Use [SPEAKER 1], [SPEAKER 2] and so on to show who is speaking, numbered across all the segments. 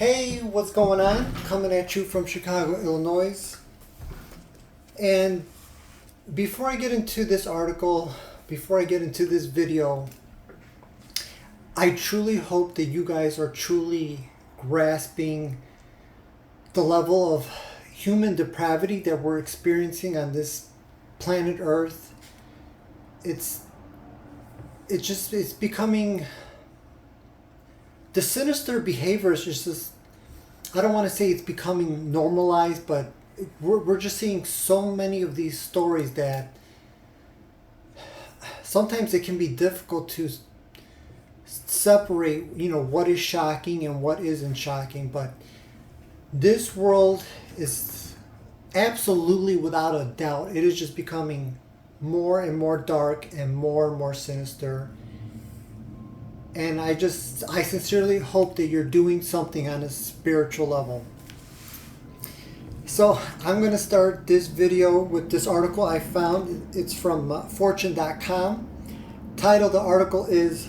[SPEAKER 1] Hey, what's going on? Coming at you from Chicago, Illinois. And before I get into this article, before I get into this video, I truly hope that you guys are truly grasping the level of human depravity that we're experiencing on this planet Earth. It's becoming, the sinister behavior is just, I don't want to say it's becoming normalized, but we're just seeing so many of these stories that sometimes it can be difficult to separate, what is shocking and what isn't shocking. But this world is absolutely, without a doubt, it is just becoming more and more dark and more sinister. And I sincerely hope that you're doing something on a spiritual level. So I'm going to start this video with this article I found. It's from fortune.com. Title of the article is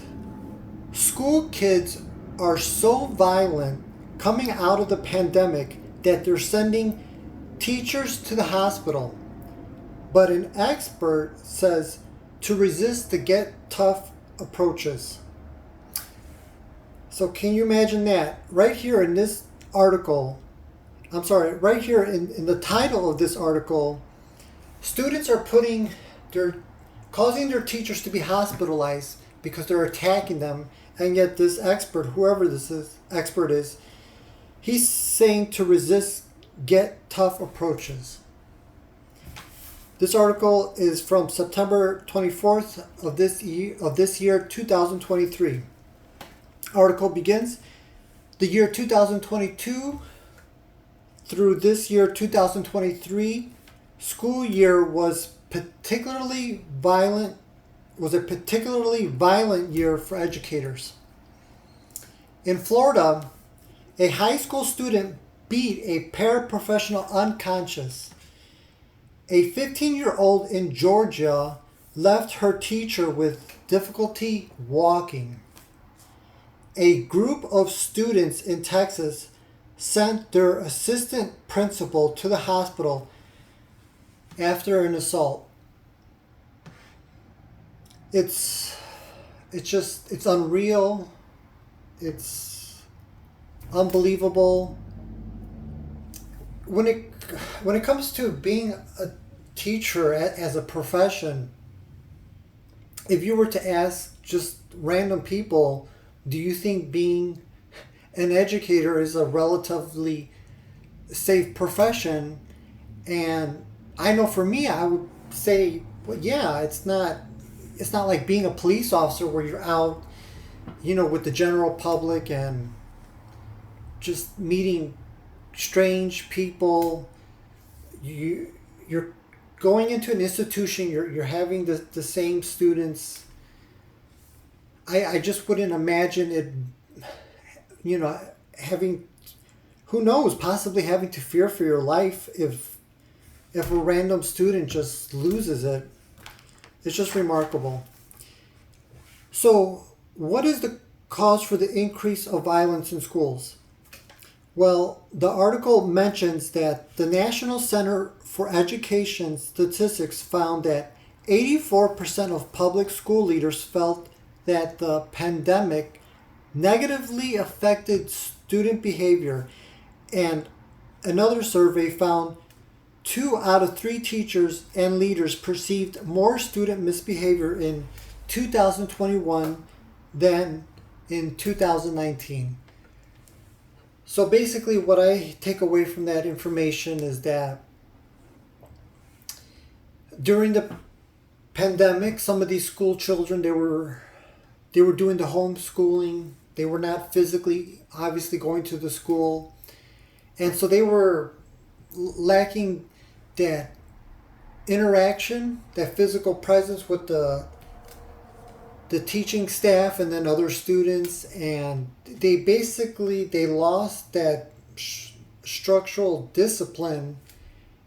[SPEAKER 1] "School Kids Are So Violent Coming Out of the Pandemic That They're Sending Teachers to the Hospital. But an expert says to resist the get tough approaches." So can you imagine that? Right here in this article, right here in the title of this article, students are causing their teachers to be hospitalized because they're attacking them. And yet this expert, whoever expert is, he's saying to resist get tough approaches. This article is from September 24th of this year 2023. Article begins, the year 2022 through this year 2023 school year was a particularly violent year for educators. In Florida, a high school student beat a paraprofessional unconscious. A 15-year-old in Georgia left her teacher with difficulty walking. A group of students in Texas sent their assistant principal to the hospital after an assault. It's unreal. It's unbelievable. When it comes to being a teacher as a profession, if you were to ask just random people, do you think being an educator is a relatively safe profession? And I know for me, I would say, well, yeah, it's not like being a police officer where you're out, with the general public and just meeting strange people. You're going into an institution, you're having the same students. I just wouldn't imagine it, having, who knows, possibly having to fear for your life if a random student just loses it. It's just remarkable. So, what is the cause for the increase of violence in schools? Well, the article mentions that the National Center for Education Statistics found that 84% of public school leaders felt that the pandemic negatively affected student behavior, and another survey found 2 out of 3 teachers and leaders perceived more student misbehavior in 2021 than in 2019. So basically what I take away from that information is that during the pandemic, some of these school children, they were doing the homeschooling. They were not physically, obviously, going to the school. And so they were lacking that interaction, that physical presence with the teaching staff and then other students. And they lost that structural discipline.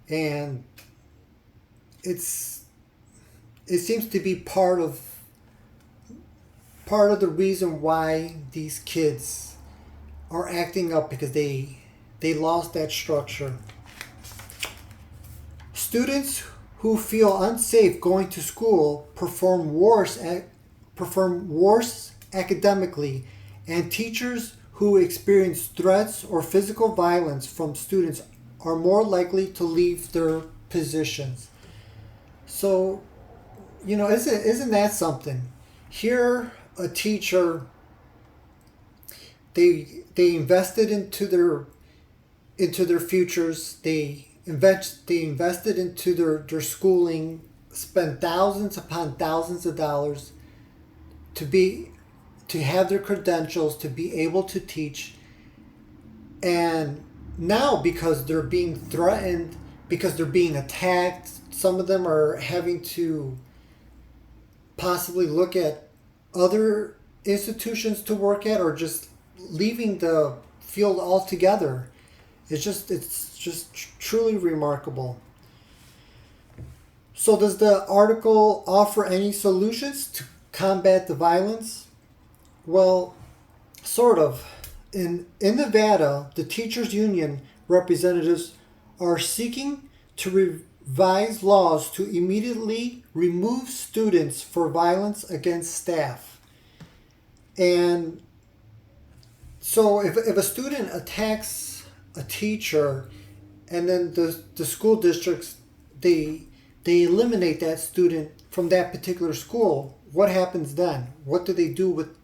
[SPEAKER 1] And it seems to be part of the reason why these kids are acting up because they lost that structure. Students who feel unsafe going to school perform worse academically, and teachers who experience threats or physical violence from students are more likely to leave their positions. So, isn't that something? Here, a teacher, they invested into their futures. They invested into their schooling, spent thousands upon thousands of dollars to have their credentials, to be able to teach. And now, because they're being threatened, because they're being attacked, some of them are having to possibly look at other institutions to work at, or just leaving the field altogether. It's just truly remarkable. So does the article offer any solutions to combat the violence? Well, sort of. In Nevada, the teachers union representatives are seeking to revise laws to immediately remove students for violence against staff. And so if a student attacks a teacher, and then the school districts, they eliminate that student from that particular school, what happens then? What do they do with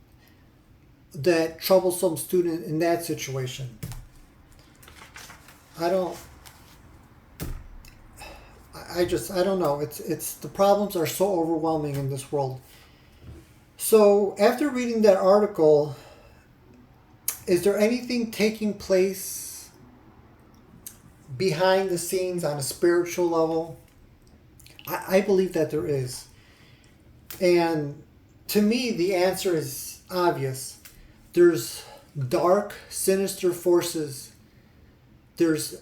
[SPEAKER 1] that troublesome student in that situation? I don't know. It's the problems are so overwhelming in this world. So after reading that article, is there anything taking place behind the scenes on a spiritual level? I believe that there is. And to me, the answer is obvious. There's dark, sinister forces. There's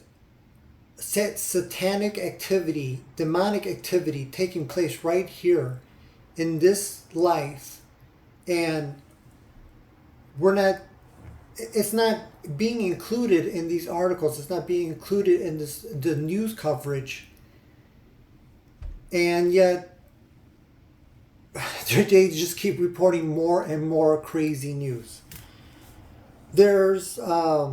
[SPEAKER 1] satanic activity, demonic activity taking place right here in this life. And it's not being included in these articles. It's not being included in the news coverage. And yet, they just keep reporting more and more crazy news. There's I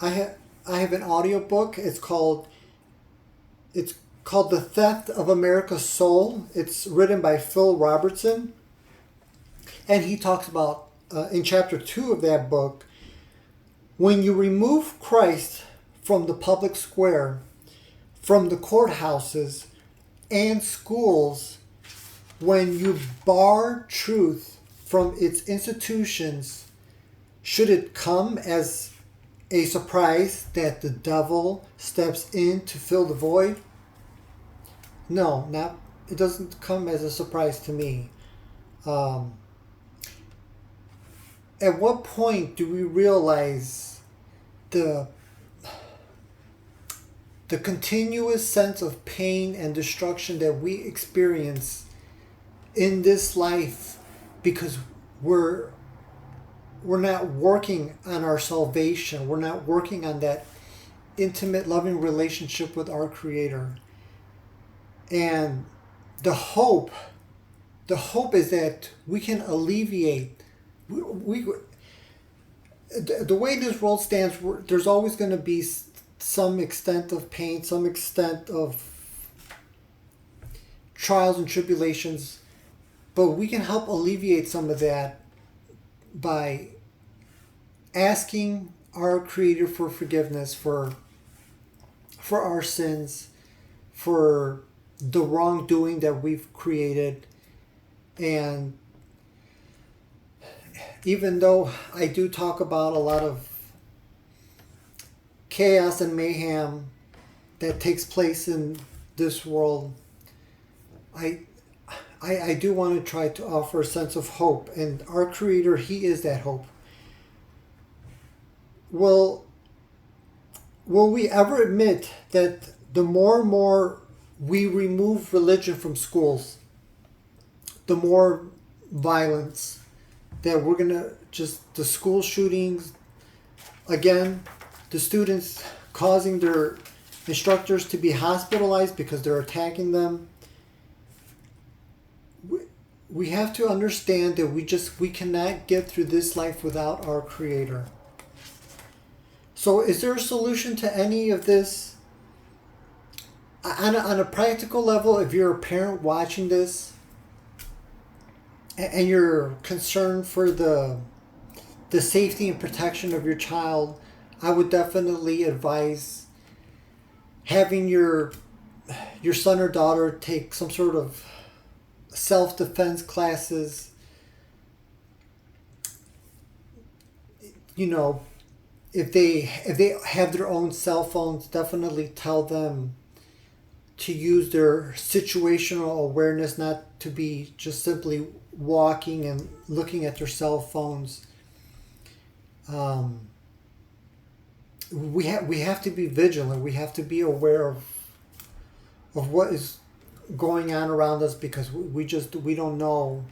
[SPEAKER 1] have an audiobook. It's called The Theft of America's Soul. It's written by Phil Robertson, and he talks about in chapter 2 of that book, when you remove Christ from the public square, from the courthouses and schools, when you bar truth from its institutions, should it come as a surprise that the devil steps in to fill the void? No, it doesn't come as a surprise to me. At what point do we realize the continuous sense of pain and destruction that we experience in this life because we're not working on our salvation. We're not working on that intimate, loving relationship with our Creator. And the hope is that we can alleviate. The way this world stands, there's always going to be some extent of pain, some extent of trials and tribulations, but we can help alleviate some of that by asking our Creator for forgiveness for our sins, for the wrongdoing that we've created. And even though I do talk about a lot of chaos and mayhem that takes place in this world, I do want to try to offer a sense of hope. And our Creator, He is that hope. Will we ever admit that the more and more we remove religion from schools, the more violence that we're gonna just the school shootings again, the students causing their instructors to be hospitalized because they're attacking them. We have to understand that we cannot get through this life without our Creator. So is there a solution to any of this? On a practical level, if you're a parent watching this and you're concerned for the safety and protection of your child, I would definitely advise having your son or daughter take some sort of self-defense classes. You know, if they have their own cell phones, definitely tell them to use their situational awareness, not to be just simply walking and looking at their cell phones. We have to be vigilant. We have to be aware of what is going on around us, because we don't know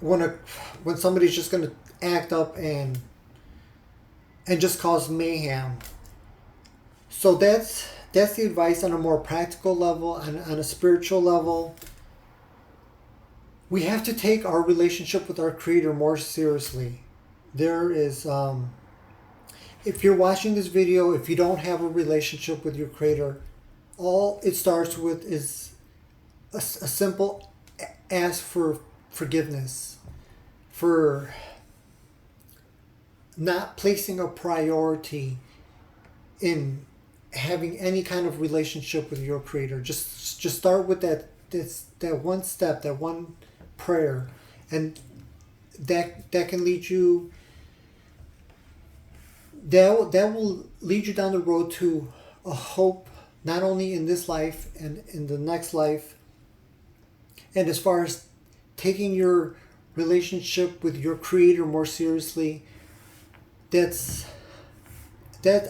[SPEAKER 1] when somebody's just going to act up and just cause mayhem. So that's the advice on a more practical level. On a spiritual level, we have to take our relationship with our Creator more seriously. There is, if you're watching this video, if you don't have a relationship with your Creator, all it starts with is a simple ask for forgiveness, for not placing a priority in having any kind of relationship with your Creator. Just start with that one step, that one prayer, and that can lead you. That will lead you down the road to a hope, not only in this life and in the next life. And as far as taking your relationship with your Creator more seriously, that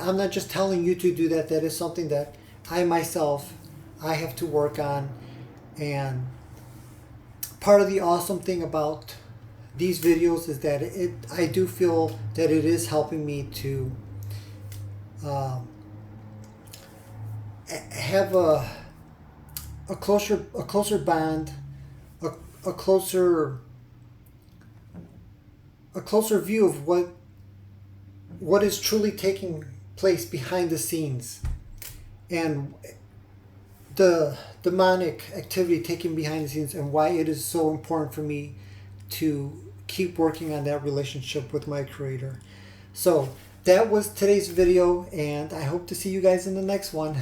[SPEAKER 1] I'm not just telling you to do that. That is something that I have to work on. And part of the awesome thing about these videos is that I do feel that it is helping me to have a closer bond, a closer view of what is truly taking place behind the scenes, and the demonic activity taking behind the scenes, and why it is so important for me to keep working on that relationship with my Creator. So that was today's video, and I hope to see you guys in the next one.